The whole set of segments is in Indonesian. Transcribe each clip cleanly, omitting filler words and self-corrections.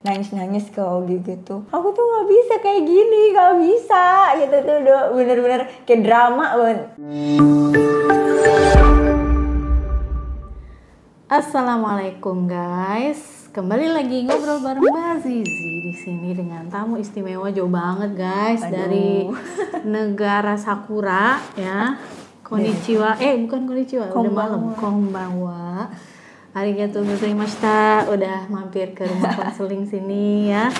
nangis-nangis ke Ogi gitu. Aku tuh nggak bisa kayak gini, nggak bisa gitu tuh udah bener-bener kayak drama banget. Assalamualaikum guys, kembali lagi ngobrol bareng Mbak Zizi di sini dengan tamu istimewa jauh banget guys. Aduh. Dari negara Sakura ya. Konnichiwa, bukan konnichiwa, udah malam. Konbanwa. Arigatou gozaimashita, udah mampir ke rumah konseling sini ya.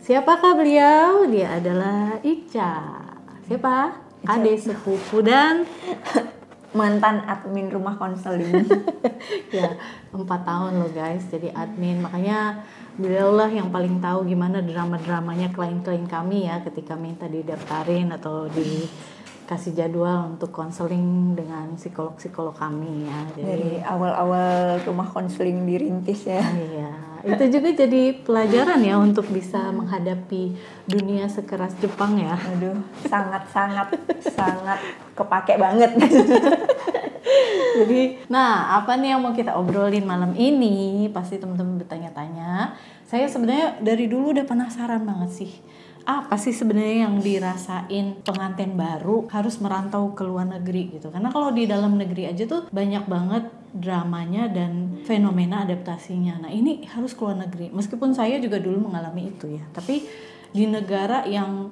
Siapakah beliau? Dia adalah Ica. Siapa? Adik sepupu dan mantan admin rumah konseling. Ya 4 tahun loh guys jadi admin, makanya beliau lah yang paling tahu gimana drama-dramanya klien-klien kami ya ketika minta didaftarin atau dikasih jadwal untuk konseling dengan psikolog-psikolog kami ya. Jadi Dari awal-awal rumah konseling dirintis ya. iya, itu juga jadi pelajaran ya untuk bisa menghadapi dunia sekeras Jepang ya. Aduh, sangat kepake banget. Jadi, nah apa nih yang mau kita obrolin malam ini? Pasti teman-teman bertanya-tanya. Saya sebenarnya dari dulu udah penasaran banget sih. Apa sih sebenarnya yang dirasain pengantin baru harus merantau ke luar negeri gitu? Karena kalau di dalam negeri aja tuh banyak banget dramanya dan fenomena adaptasinya. Nah ini harus ke luar negeri. Meskipun saya juga dulu mengalami itu ya. Tapi di negara yang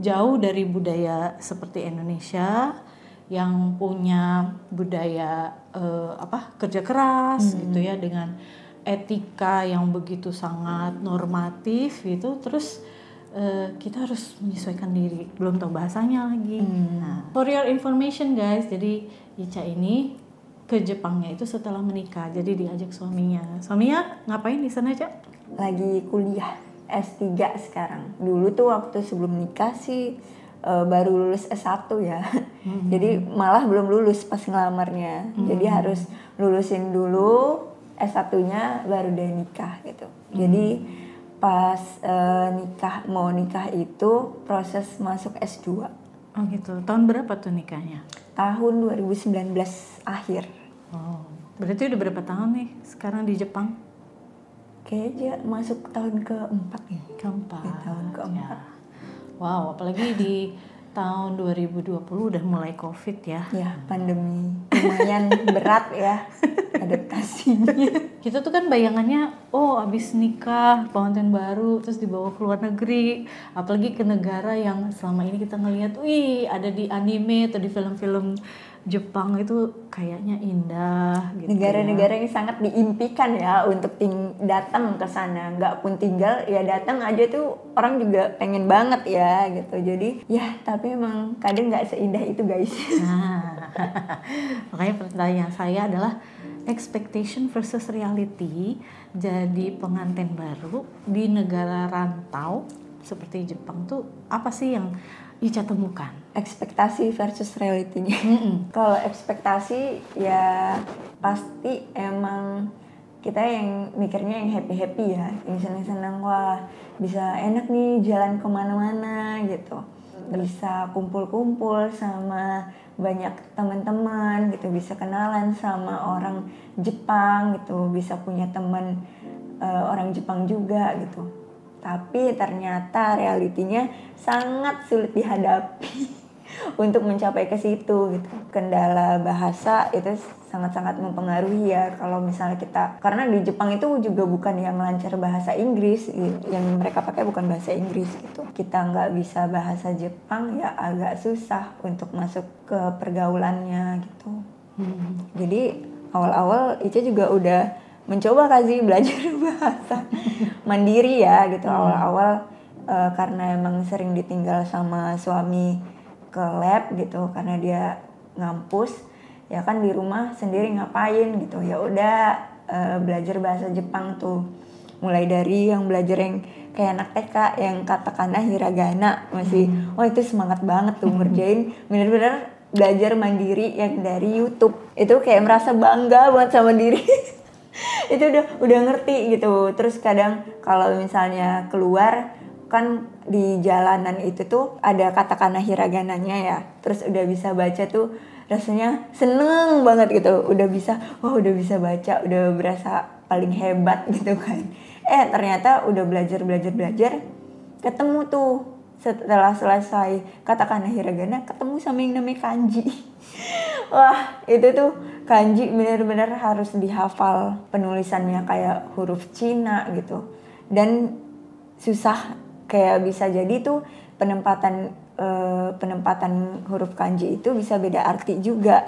jauh dari budaya seperti Indonesia, yang punya budaya kerja keras gitu ya, dengan etika yang begitu sangat normatif gitu, terus kita harus menyesuaikan diri, belum tahu bahasanya lagi. Nah, for your information guys, jadi Ica ini ke Jepangnya itu setelah menikah, jadi diajak suaminya. Suaminya ngapain di sana, Ca? Lagi kuliah S3 sekarang. Dulu tuh waktu sebelum nikah sih baru lulus S1 ya. Jadi malah belum lulus pas ngelamarnya. Jadi harus lulusin dulu S1-nya baru dia nikah gitu. Jadi pas mau nikah itu proses masuk S2. Oh gitu. Tahun berapa tuh nikahnya? Tahun 2019 akhir. Oh, berarti udah berapa tahun nih sekarang di Jepang? Kayaknya masuk tahun keempat nih. Keempat. Ya, tahun keempat. Ya. Wow, apalagi di tahun 2020 udah mulai COVID ya. Ya, pandemi lumayan berat ya adaptasinya. Kita tuh kan bayangannya, abis nikah, pengantin baru, terus dibawa ke luar negeri, apalagi ke negara yang selama ini kita ngelihat, ada di anime atau di film-film Jepang itu kayaknya indah gitu. Negara-negara yang sangat diimpikan ya untuk datang ke sana, nggak pun tinggal ya datang aja tuh orang juga pengen banget ya gitu. Jadi ya tapi emang kadang nggak seindah itu guys. Nah, makanya pertanyaan saya adalah expectation versus reality. Jadi pengantin baru di negara rantau seperti Jepang tuh apa sih yang Ica temukan? Ekspektasi versus realitinya. Kalau ekspektasi ya pasti emang kita yang mikirnya yang happy ya, yang senang-senang, wah bisa enak nih jalan kemana-mana gitu, bisa kumpul-kumpul sama banyak teman-teman gitu, bisa kenalan sama orang Jepang gitu, bisa punya teman orang Jepang juga gitu. Tapi ternyata realitinya sangat sulit dihadapi untuk mencapai ke situ gitu. Kendala bahasa itu sangat-sangat mempengaruhi ya kalau misalnya kita, karena di Jepang itu juga bukan yang lancar bahasa Inggris, yang mereka pakai bukan bahasa Inggris gitu. Kita nggak bisa bahasa Jepang ya agak susah untuk masuk ke pergaulannya gitu. Jadi awal-awal Ica juga udah mencoba belajar bahasa mandiri ya gitu awal-awal karena emang sering ditinggal sama suami ke lab gitu karena dia ngampus ya kan, di rumah sendiri ngapain gitu, ya udah belajar bahasa Jepang tuh, mulai dari yang belajar yang kayak anak TK yang katakana hiragana masih itu semangat banget tuh ngerjain, bener-bener belajar mandiri yang dari YouTube itu kayak merasa bangga banget sama diri. Itu udah ngerti gitu. Terus kadang kalau misalnya keluar kan di jalanan itu tuh ada katakana hiragananya ya, terus udah bisa baca tuh rasanya seneng banget gitu, udah bisa baca, udah berasa paling hebat gitu kan. Ternyata udah belajar ketemu tuh setelah selesai katakana hiragana ketemu sama yang namanya kanji. Wah itu tuh kanji benar-benar harus dihafal penulisannya kayak huruf Cina gitu, dan susah, kayak bisa jadi tuh penempatan huruf kanji itu bisa beda arti juga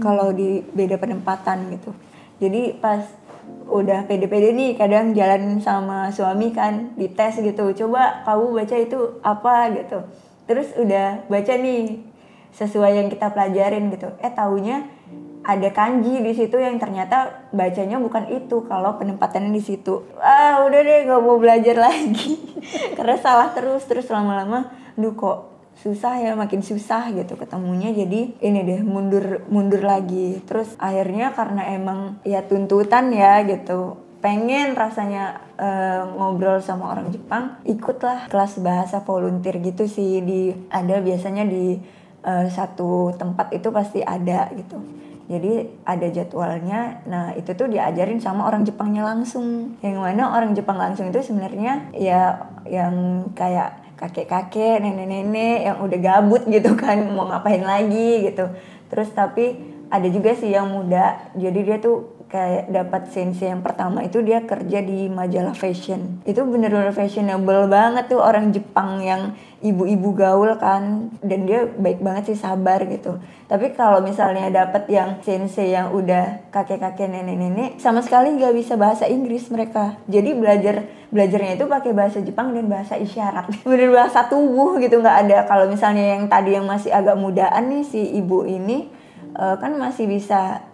kalau di beda penempatan gitu. Jadi pas udah pede-pede nih kadang jalan sama suami kan dites gitu, coba kamu baca itu apa gitu, terus udah baca nih sesuai yang kita pelajarin gitu, taunya ada kanji di situ yang ternyata bacanya bukan itu kalau penempatannya di situ. Udah deh nggak mau belajar lagi karena salah terus lama-lama kok susah ya, makin susah gitu ketemunya, jadi ini deh mundur lagi. Terus akhirnya karena emang ya tuntutan ya gitu, pengen rasanya ngobrol sama orang Jepang, ikutlah kelas bahasa volunteer gitu sih, ada biasanya di satu tempat itu pasti ada gitu. Jadi ada jadwalnya, nah itu tuh diajarin sama orang Jepangnya langsung. Yang mana orang Jepang langsung itu sebenarnya ya yang kayak kakek-kakek, nenek-nenek yang udah gabut gitu kan, mau ngapain lagi gitu. Terus tapi ada juga sih yang muda, jadi dia tuh kayak dapat sensei yang pertama itu dia kerja di majalah fashion. Itu bener-bener fashionable banget tuh orang Jepang yang ibu-ibu gaul kan, dan dia baik banget sih, sabar gitu. Tapi kalau misalnya dapat yang sensei yang udah kakek-kakek, nenek-nenek, sama sekali nggak bisa bahasa Inggris mereka. Jadi belajarnya itu pakai bahasa Jepang dan bahasa isyarat. Bener bahasa tubuh gitu, nggak ada. Kalau misalnya yang tadi yang masih agak mudaan nih si ibu ini kan masih bisa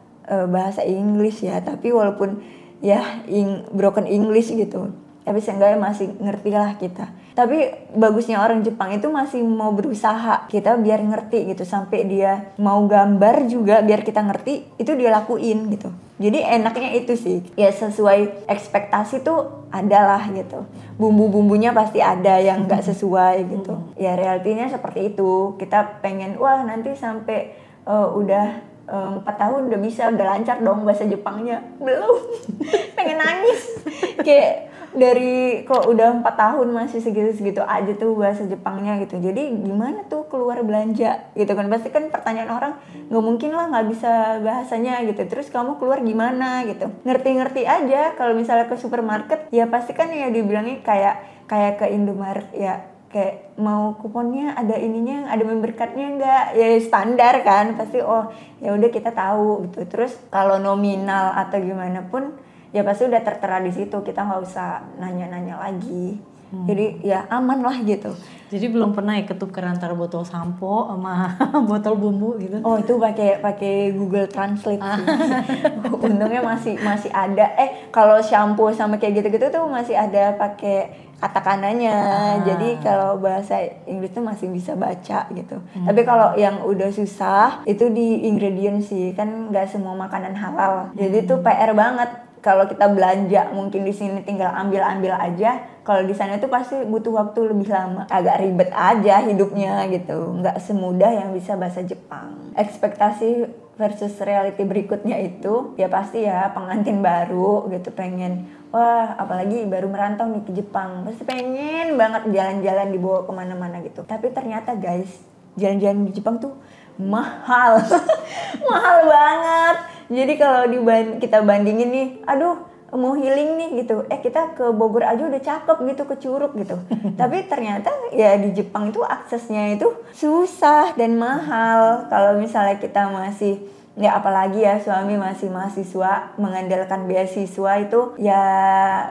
bahasa Inggris ya, tapi walaupun ya broken English gitu, tapi seenggaknya masih ngerti lah kita. Tapi bagusnya orang Jepang itu masih mau berusaha kita biar ngerti gitu, sampai dia mau gambar juga biar kita ngerti, itu dia lakuin gitu. Jadi enaknya itu sih, ya sesuai ekspektasi tuh adalah gitu. Bumbu-bumbunya pasti ada yang nggak sesuai gitu. Ya realitinya seperti itu. Kita pengen wah nanti sampai udah 4 tahun udah lancar dong bahasa Jepangnya. Belum. Pengen nangis. Kayak dari kok udah 4 tahun masih segitu-segitu aja tuh bahasa Jepangnya gitu. Jadi gimana tuh keluar belanja gitu kan. Pasti kan pertanyaan orang, gak mungkin lah gak bisa bahasanya gitu. Terus kamu keluar gimana gitu. Ngerti-ngerti aja. Kalau misalnya ke supermarket ya pasti kan ya dibilangnya kayak ke Indomaret ya, kayak mau kuponnya ada ininya, ada member cardnya enggak, ya standar kan, pasti oh ya udah kita tahu gitu. Terus kalau nominal atau gimana pun ya pasti udah tertera di situ, kita nggak usah nanya-nanya lagi. Jadi ya aman lah gitu. Jadi belum pernah ya ketuker antara botol sampo sama botol bumbu gitu? Oh itu pakai Google Translate sih. Untungnya masih ada. Kalau shampoo sama kayak gitu-gitu tuh masih ada pakai katakananya. Jadi kalau bahasa Inggris tuh masih bisa baca gitu. Tapi kalau yang udah susah itu di ingredient sih, kan nggak semua makanan halal. Jadi tuh PR banget. Kalau kita belanja mungkin di sini tinggal ambil aja. Kalau di sana tuh pasti butuh waktu lebih lama. Agak ribet aja hidupnya gitu. Nggak semudah yang bisa bahasa Jepang. Ekspektasi versus reality berikutnya itu ya pasti ya pengantin baru gitu, pengen wah apalagi baru merantau nih ke Jepang, pasti pengen banget jalan-jalan dibawa kemana-mana gitu. Tapi ternyata guys, jalan-jalan di Jepang tuh mahal. Mahal banget. Jadi kalau kita bandingin nih, aduh mau healing nih gitu, kita ke Bogor aja udah cakep gitu, ke Curug gitu. Tapi ternyata ya di Jepang itu aksesnya itu susah dan mahal. Kalau misalnya kita masih, ya apalagi ya suami masih mahasiswa, mengandalkan beasiswa itu ya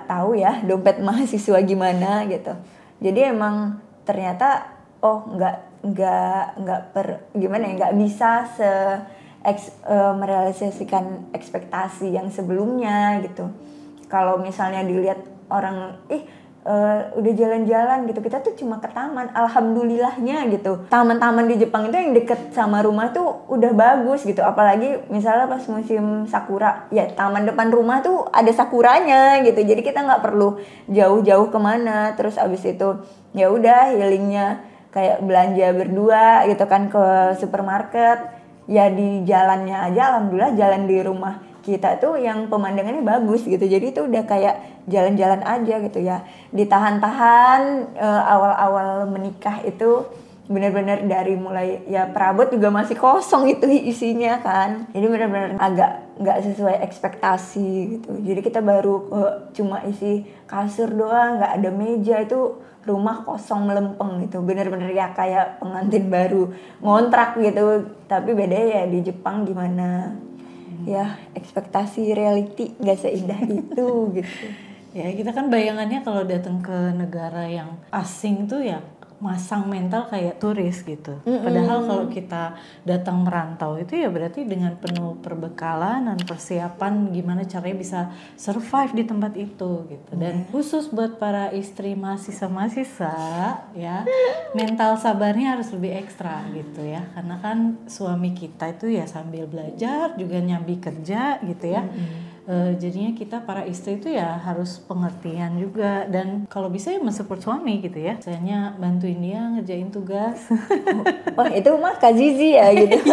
tahu ya dompet mahasiswa gimana gitu. Jadi emang ternyata nggak bisa merealisasikan ekspektasi yang sebelumnya gitu. Kalau misalnya dilihat orang udah jalan-jalan gitu, kita tuh cuma ke taman, alhamdulillahnya gitu. Taman-taman di Jepang itu yang deket sama rumah tuh udah bagus gitu. Apalagi misalnya pas musim sakura, ya taman depan rumah tuh ada sakuranya gitu. Jadi kita nggak perlu jauh-jauh kemana. Terus abis itu ya udah healingnya kayak belanja berdua gitu kan ke supermarket. Ya di jalannya aja alhamdulillah jalan di rumah kita tuh yang pemandangannya bagus gitu. Jadi itu udah kayak jalan-jalan aja gitu ya. Ditahan-tahan awal-awal menikah itu benar-benar dari mulai ya perabot juga masih kosong itu isinya kan. Jadi benar-benar agak nggak sesuai ekspektasi gitu. Jadi kita baru cuma isi kasur doang, nggak ada meja, itu rumah kosong melempeng gitu. Benar-benar ya kayak pengantin baru ngontrak gitu. Tapi beda ya di Jepang gimana? Ya ekspektasi reality nggak seindah itu gitu. Ya kita kan bayangannya kalau datang ke negara yang asing tuh ya masang mental kayak turis gitu. Padahal kalau kita datang merantau itu ya berarti dengan penuh perbekalan dan persiapan gimana caranya bisa survive di tempat itu gitu. Dan khusus buat para istri mahasiswa-mahasiswa ya, mental sabarnya harus lebih ekstra gitu ya. Karena kan suami kita itu ya sambil belajar juga nyambi kerja gitu ya. Jadinya kita para istri itu ya harus pengertian juga, dan kalau bisa ya mensupport suami gitu ya. Misalnya bantuin dia ngerjain tugas. Wah itu mah Kak Zizi ya gitu.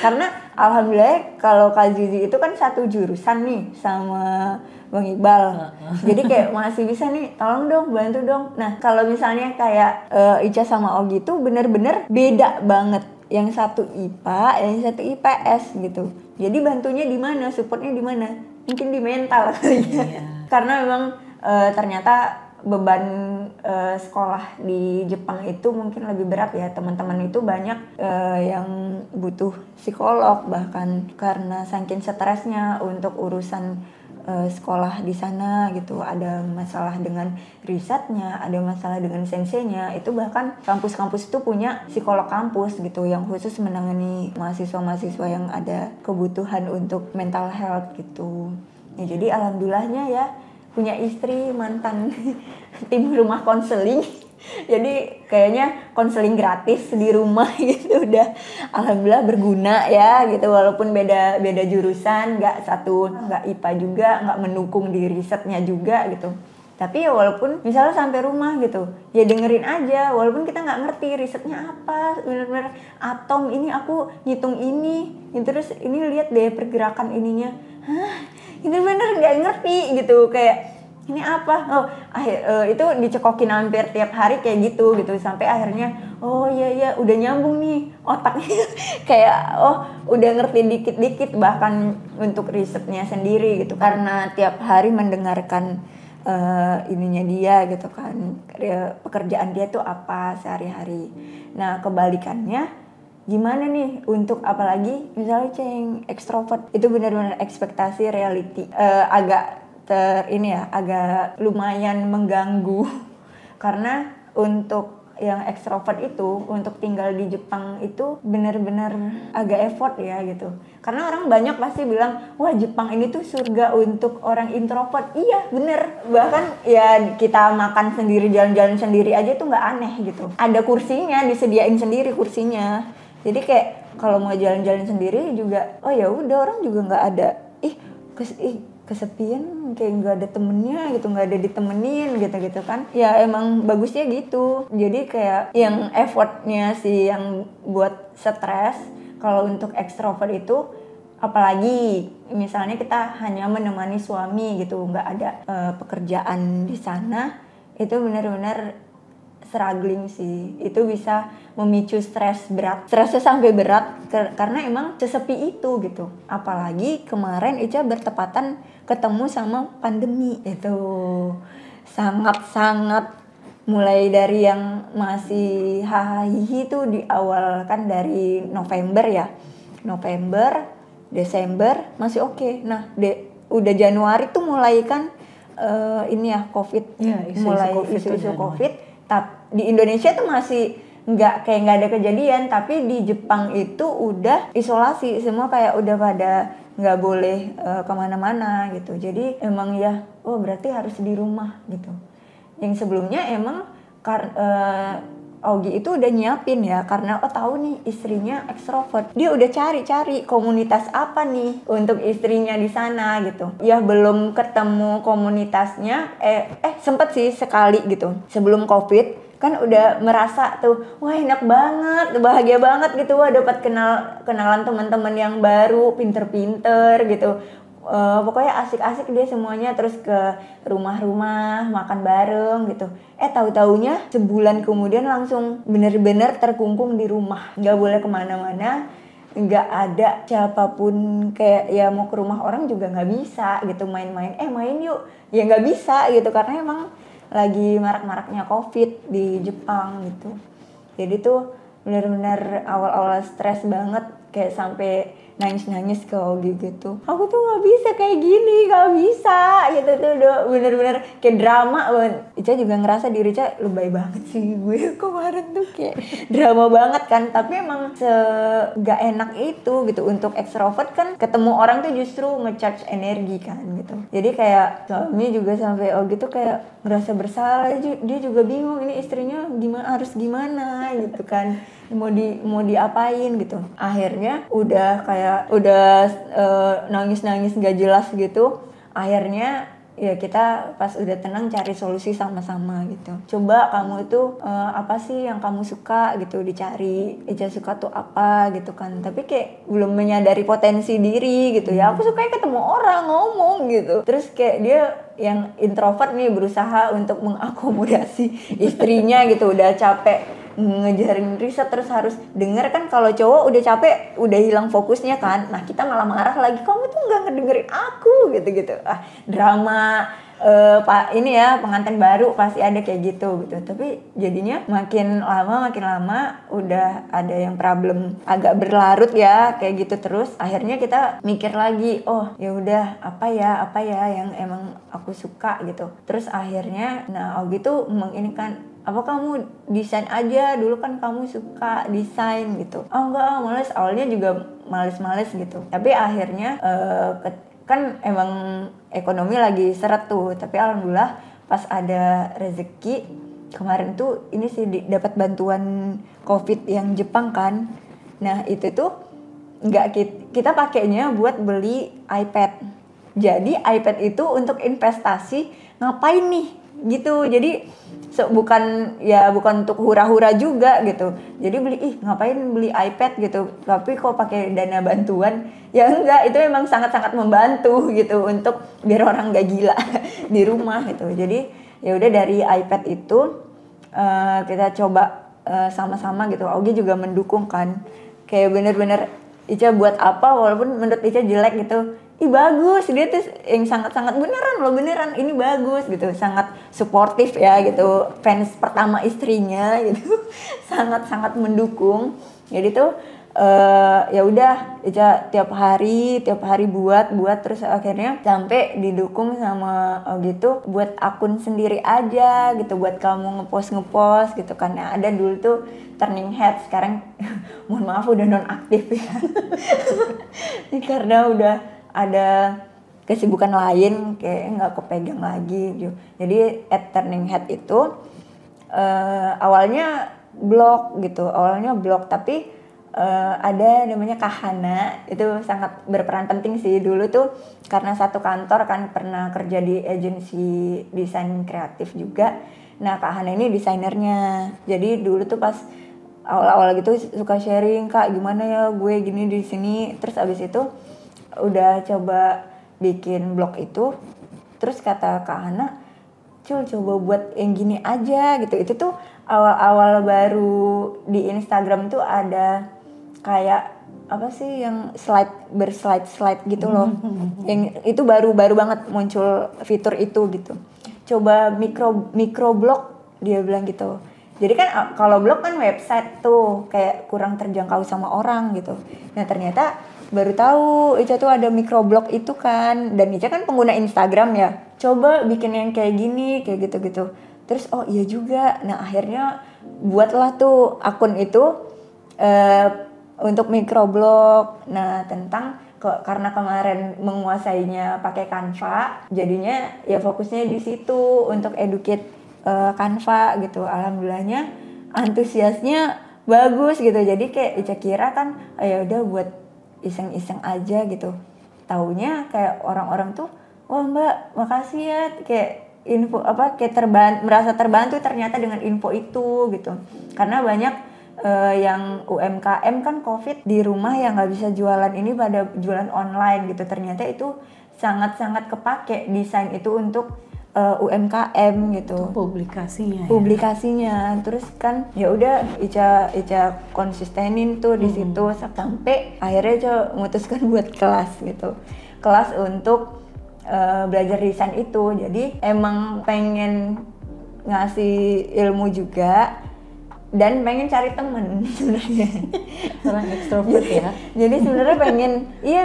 Karena alhamdulillah kalau Kak Zizi itu kan satu jurusan nih sama Bang Iqbal. Jadi kayak masih bisa nih, tolong dong, bantu dong. Nah kalau misalnya kayak Ica sama Ogi itu bener-bener beda banget. Yang satu IPA, yang satu IPS gitu. Jadi bantunya di mana, supportnya di mana? Mungkin di mental kali ya. Karena memang ternyata beban sekolah di Jepang itu mungkin lebih berat ya. Teman-teman itu banyak yang butuh psikolog, bahkan karena saking stresnya untuk urusan sekolah di sana gitu. Ada masalah dengan risetnya, ada masalah dengan senseinya. Itu bahkan kampus-kampus itu punya psikolog kampus gitu yang khusus menangani mahasiswa-mahasiswa yang ada kebutuhan untuk mental health gitu. Ya, jadi alhamdulillahnya ya punya istri mantan tim rumah konseling. Jadi kayaknya konseling gratis di rumah gitu, udah alhamdulillah berguna ya gitu, walaupun beda jurusan, nggak IPA juga, nggak mendukung di risetnya juga gitu. Tapi ya walaupun misalnya sampai rumah gitu, ya dengerin aja, walaupun kita nggak ngerti risetnya apa, bener-bener atom ini aku ngitung ini, terus ini lihat deh pergerakan ininya, itu bener nggak ngerti gitu, kayak ini apa? Itu dicekokin hampir tiap hari kayak gitu sampai akhirnya oh iya udah nyambung nih otaknya. Kayak udah ngerti dikit-dikit bahkan untuk risetnya sendiri gitu, karena tiap hari mendengarkan ininya dia gitu kan, pekerjaan dia tuh apa sehari-hari. Nah kebalikannya gimana nih untuk apalagi misalnya yang ekstrovert, itu benar-benar ekspektasi reality agak lumayan mengganggu. Karena untuk yang ekstrovert itu untuk tinggal di Jepang itu benar-benar agak effort ya gitu. Karena orang banyak pasti bilang, wah Jepang ini tuh surga untuk orang introvert. Iya bener, bahkan ya kita makan sendiri, jalan-jalan sendiri aja tuh nggak aneh gitu. Ada kursinya, disediain sendiri kursinya. Jadi kayak kalau mau jalan-jalan sendiri juga, oh ya udah, orang juga nggak ada kesepian, kayak nggak ada temennya gitu, nggak ada ditemenin gitu kan. Ya emang bagusnya gitu. Jadi kayak yang effortnya sih yang buat stres. Kalau untuk ekstrovert itu, apalagi misalnya kita hanya menemani suami gitu, nggak ada pekerjaan di sana, itu benar-benar struggling sih. Itu bisa memicu stres berat. Stresnya sampai berat karena emang sesepi itu gitu. Apalagi kemarin Ica bertepatan ketemu sama pandemi, itu sangat-sangat mulai dari yang masih hahihi tuh di awal kan dari November, Desember masih oke. Nah udah Januari tuh mulai kan COVID ya, isu-isu COVID. Tapi di Indonesia tuh masih nggak ada kejadian, tapi di Jepang itu udah isolasi semua, kayak udah pada nggak boleh kemana-mana gitu. Jadi emang ya berarti harus di rumah gitu. Yang sebelumnya emang Ogi itu udah nyiapin ya, karena tahu nih istrinya ekstrovert, dia udah cari komunitas apa nih untuk istrinya di sana gitu. Ya belum ketemu komunitasnya, sempet sih sekali gitu sebelum COVID. Kan udah merasa tuh, wah enak banget, bahagia banget gitu, wah dapat kenalan teman-teman yang baru, pinter-pinter gitu. pokoknya asik-asik dia semuanya, terus ke rumah-rumah makan bareng gitu. Tahu-taunya sebulan kemudian langsung bener-bener terkungkung di rumah, nggak boleh kemana-mana, nggak ada siapapun, kayak ya mau ke rumah orang juga nggak bisa gitu, main-main main yuk ya nggak bisa gitu, karena emang lagi marak-maraknya COVID di Jepang gitu. Jadi tuh benar-benar awal-awal stres banget, kayak sampai nangis-nangis ke Ogi gitu. Aku tuh nggak bisa kayak gini, nggak bisa gitu tuh, udah bener-bener kayak drama banget. Ica juga ngerasa diri Ica lebay banget sih gue kemarin tuh, kayak drama banget kan. Tapi emang gak enak itu gitu, untuk extrovert kan ketemu orang tuh justru nge-charge energi kan gitu. Jadi kayak suami juga sampai Ogi tuh kayak ngerasa bersalah, dia juga bingung ini istrinya harus gimana gitu kan, mau diapain gitu. Akhirnya udah nangis gak jelas gitu. Akhirnya ya kita pas udah tenang cari solusi sama-sama gitu. Coba kamu tuh apa sih yang kamu suka gitu, dicari. Ica suka tuh apa gitu kan. Tapi kayak belum menyadari potensi diri gitu ya. Aku sukanya ketemu orang, ngomong gitu. Terus kayak dia yang introvert nih berusaha untuk mengakomodasi istrinya gitu. Udah capek ngejarin riset, terus harus denger kan, kalau cowok udah capek udah hilang fokusnya kan. Nah kita malah marah lagi, kamu tuh nggak ngedengerin aku gitu. Drama Pak ini ya, pengantin baru pasti ada kayak gitu. Tapi jadinya makin lama udah ada yang problem agak berlarut ya kayak gitu. Terus akhirnya kita mikir lagi, oh ya udah apa ya yang emang aku suka gitu. Terus akhirnya Ogi tuh menginginkan, apa kamu desain aja dulu, kan kamu suka desain gitu. Enggak, males. Awalnya juga males gitu. Tapi akhirnya kan emang ekonomi lagi seret tuh. Tapi alhamdulillah pas ada rezeki kemarin tuh, ini sih dapat bantuan COVID yang Jepang kan. Nah itu tuh kita pakainya buat beli iPad. Jadi iPad itu untuk investasi ngapain nih gitu. Jadi bukan untuk hura-hura juga gitu. Jadi ngapain beli iPad gitu, tapi kok pakai dana bantuan? Ya enggak, itu memang sangat-sangat membantu gitu untuk biar orang gak gila di rumah gitu. Jadi ya udah dari iPad itu kita coba sama-sama gitu. Ogi juga mendukung kan. Kayak bener-bener Ica buat apa walaupun menurut Ica jelek gitu, bagus, dia tuh yang sangat-sangat beneran ini bagus gitu, sangat suportif ya gitu, fans pertama istrinya gitu. sangat-sangat mendukung. Jadi tuh ya udah Ica tiap hari buat terus akhirnya sampai didukung sama gitu buat akun sendiri aja gitu, buat kamu ngepost gitu kan. Nah, ada dulu tuh Turning Head, sekarang mohon maaf udah non aktif ya. Karena udah ada kesibukan lain, kayak nggak kepegang lagi gitu. Jadi Turning Head itu awalnya blog gitu, tapi ada namanya Kahana, itu sangat berperan penting sih dulu tuh, karena satu kantor kan, pernah kerja di agensi desain kreatif juga. Nah Kahana ini desainernya, jadi dulu tuh pas awal-awal gitu suka sharing, Kak gimana ya gue gini di sini. Terus abis itu udah coba bikin blog itu, terus kata Kak Hana, coba buat yang gini aja gitu. Itu tuh awal-awal baru di Instagram tuh ada kayak apa sih yang berslide gitu loh. Yang itu baru banget muncul fitur itu gitu. Coba microblog dia bilang gitu. Jadi kan kalau blog kan website tuh kayak kurang terjangkau sama orang gitu. Nah ternyata baru tahu Ica tuh ada microblog itu kan. Dan Ica kan pengguna Instagram ya. Coba bikin yang kayak gini, kayak gitu-gitu. Terus oh iya juga. Nah akhirnya buatlah tuh akun itu untuk microblog. Nah tentang karena kemarin menguasainya pakai Canva, jadinya ya fokusnya di situ untuk educate Canva gitu. Alhamdulillahnya antusiasnya bagus gitu. Jadi kayak Ica kira kan ya udah buat iseng-iseng aja gitu. Taunya kayak orang-orang tuh, wah Mbak makasih ya, kayak info kayak merasa terbantu ternyata dengan info itu gitu. Karena banyak yang UMKM kan COVID di rumah yang nggak bisa jualan ini, pada jualan online gitu. Ternyata itu sangat-sangat kepake desain itu untuk UMKM gitu. Publikasinya. Terus kan ya udah Ica konsistenin tuh di situ sampai akhirnya Ica memutuskan buat kelas gitu. Kelas untuk belajar desain itu. Jadi emang pengen ngasih ilmu juga dan pengen cari temen sebenarnya. Orang ekstrovert ya. Jadi sebenarnya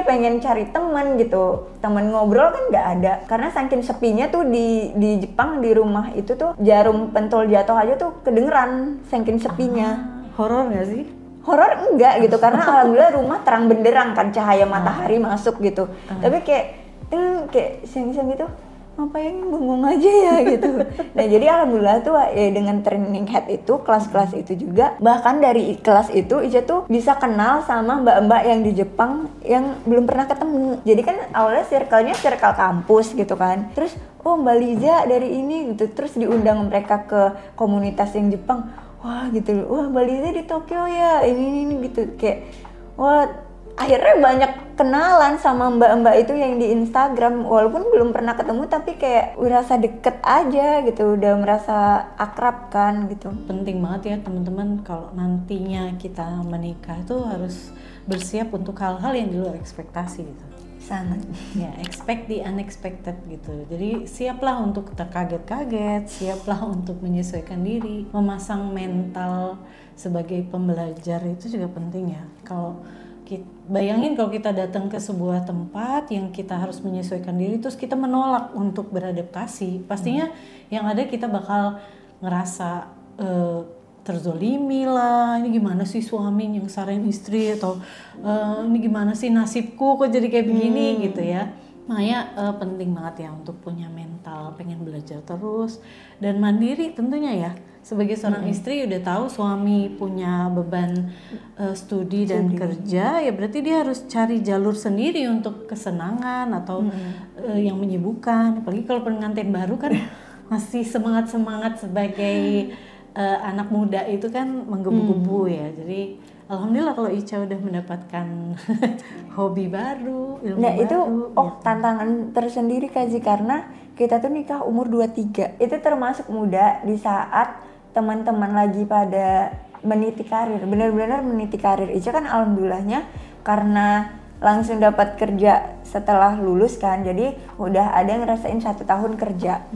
pengen cari temen gitu. Temen ngobrol kan nggak ada karena saking sepinya tuh di Jepang di rumah itu tuh jarum pentul jatuh aja tuh kedengeran saking sepinya. Horor nggak sih? Horor enggak gitu karena alhamdulillah rumah terang benderang kan, cahaya matahari masuk gitu. Tapi kayak siang-siang gitu ngapain bengong aja ya gitu. Nah jadi alhamdulillah tuh ya dengan training head itu, kelas-kelas itu juga, bahkan dari kelas itu Ica tuh bisa kenal sama mbak-mbak yang di Jepang yang belum pernah ketemu. Jadi kan awalnya circle-nya circle kampus gitu kan, terus oh Mbak Liza dari ini gitu, terus diundang mereka ke komunitas yang Jepang. Wah gitu, wah Mbak Liza di Tokyo ya, ini gitu, kayak wah akhirnya banyak kenalan sama mbak-mbak itu yang di Instagram, walaupun belum pernah ketemu tapi kayak merasa deket aja gitu, udah merasa akrab kan gitu. Penting banget ya teman-teman kalau nantinya kita menikah tuh harus bersiap untuk hal-hal yang di luar ekspektasi gitu. Sangat. Ya, expect the unexpected gitu. Jadi siaplah untuk terkaget-kaget, siaplah untuk menyesuaikan diri, memasang mental sebagai pembelajar itu juga penting ya. Bayangin kalau kita datang ke sebuah tempat yang kita harus menyesuaikan diri, terus kita menolak untuk beradaptasi, pastinya yang ada kita bakal ngerasa terzolimi lah, ini gimana sih suami yang saranin istri, atau ini gimana sih nasibku kok jadi kayak begini gitu ya. Makanya penting banget ya untuk punya mental pengen belajar terus dan mandiri tentunya ya. Sebagai seorang istri udah tahu suami punya beban studi dan kerja, ya berarti dia harus cari jalur sendiri untuk kesenangan atau yang menyibukkan. Apalagi kalau pengantin baru kan masih semangat sebagai anak muda itu kan menggebu-gebu ya. Jadi alhamdulillah kalau Ica udah mendapatkan hobi baru, ilmu baru. Itu tantangan tersendiri Kazi, karena kita tuh nikah umur 23. Itu termasuk muda di saat teman-teman lagi pada meniti karir, benar-benar meniti karir. Ica kan alhamdulillahnya karena langsung dapat kerja setelah lulus kan, jadi udah ada ngerasain 1 tahun kerja.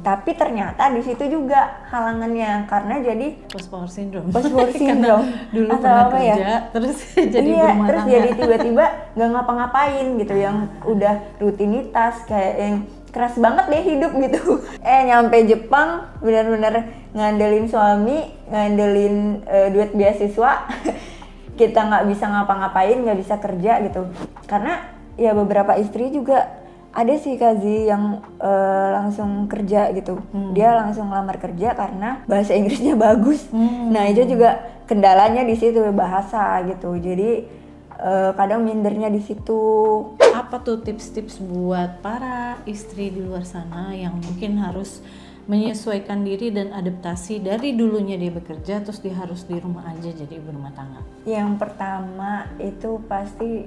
Tapi ternyata di situ juga halangannya karena jadi post power syndrome. Dulu atau pernah apa kerja, ya? terus jadi berumah terus tangga. jadi tiba-tiba nggak ngapa-ngapain gitu, yang udah rutinitas kayak yang keras banget deh hidup gitu. Nyampe Jepang benar-benar ngandelin suami, ngandelin duit beasiswa. Kita nggak bisa ngapa-ngapain, nggak bisa kerja gitu. Karena ya beberapa istri juga ada sih Kazi yang langsung kerja gitu. Dia langsung ngelamar kerja karena bahasa Inggrisnya bagus. Nah itu juga kendalanya di situ, bahasa gitu. Jadi kadang mindernya di situ. Apa tuh tips-tips buat para istri di luar sana yang mungkin harus menyesuaikan diri dan adaptasi dari dulunya dia bekerja terus dia harus di rumah aja jadi ibu rumah tangga? Yang pertama itu pasti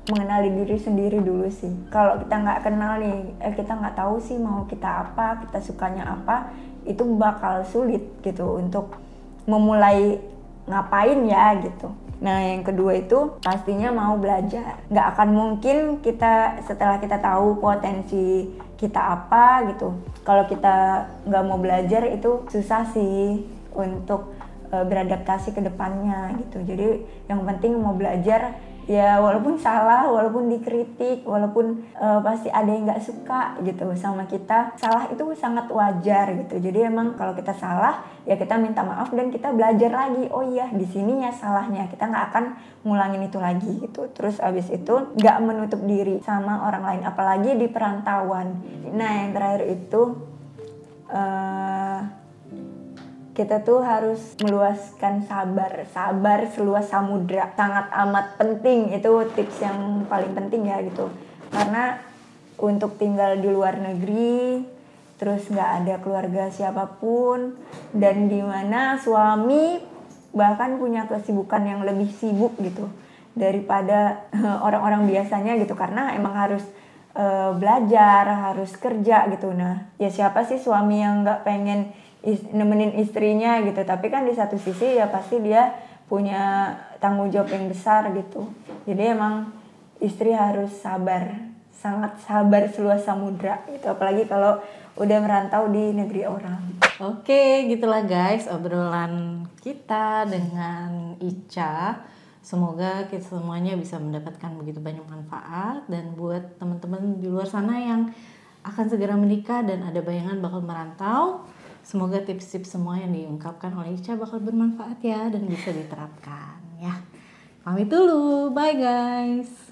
mengenali diri sendiri dulu sih. Kalau kita nggak kenal nih, kita nggak tahu sih mau kita apa, kita sukanya apa, itu bakal sulit gitu untuk memulai ngapain ya gitu. Nah yang kedua itu pastinya mau belajar. Nggak akan mungkin kita setelah kita tahu potensi kita apa gitu, kalau kita nggak mau belajar itu susah sih untuk beradaptasi ke depannya gitu. Jadi yang penting mau belajar ya, walaupun salah, walaupun dikritik, walaupun pasti ada yang nggak suka gitu sama kita. Salah itu sangat wajar gitu. Jadi emang kalau kita salah ya kita minta maaf dan kita belajar lagi. Oh iya di sini ya salahnya. Kita nggak akan ngulangin itu lagi gitu. Terus abis itu nggak menutup diri sama orang lain, apalagi di perantauan. Nah yang terakhir itu kita tuh harus meluaskan sabar seluas samudra. Sangat amat penting, itu tips yang paling penting ya gitu. Karena untuk tinggal di luar negeri, terus nggak ada keluarga siapapun, dan dimana suami bahkan punya kesibukan yang lebih sibuk gitu daripada orang-orang biasanya gitu. Karena emang harus belajar, harus kerja gitu. Nah, ya siapa sih suami yang nggak pengen nemenin istrinya gitu, tapi kan di satu sisi ya pasti dia punya tanggung jawab yang besar gitu. Jadi emang istri harus sabar, sangat sabar seluas samudra gitu, apalagi kalau udah merantau di negeri orang. Oke, gitulah guys obrolan kita dengan Ica. Semoga kita semuanya bisa mendapatkan begitu banyak manfaat, dan buat teman-teman di luar sana yang akan segera menikah dan ada bayangan bakal merantau, semoga tips-tips semua yang diungkapkan oleh Ica bakal bermanfaat ya dan bisa diterapkan ya. Pamit dulu, bye guys.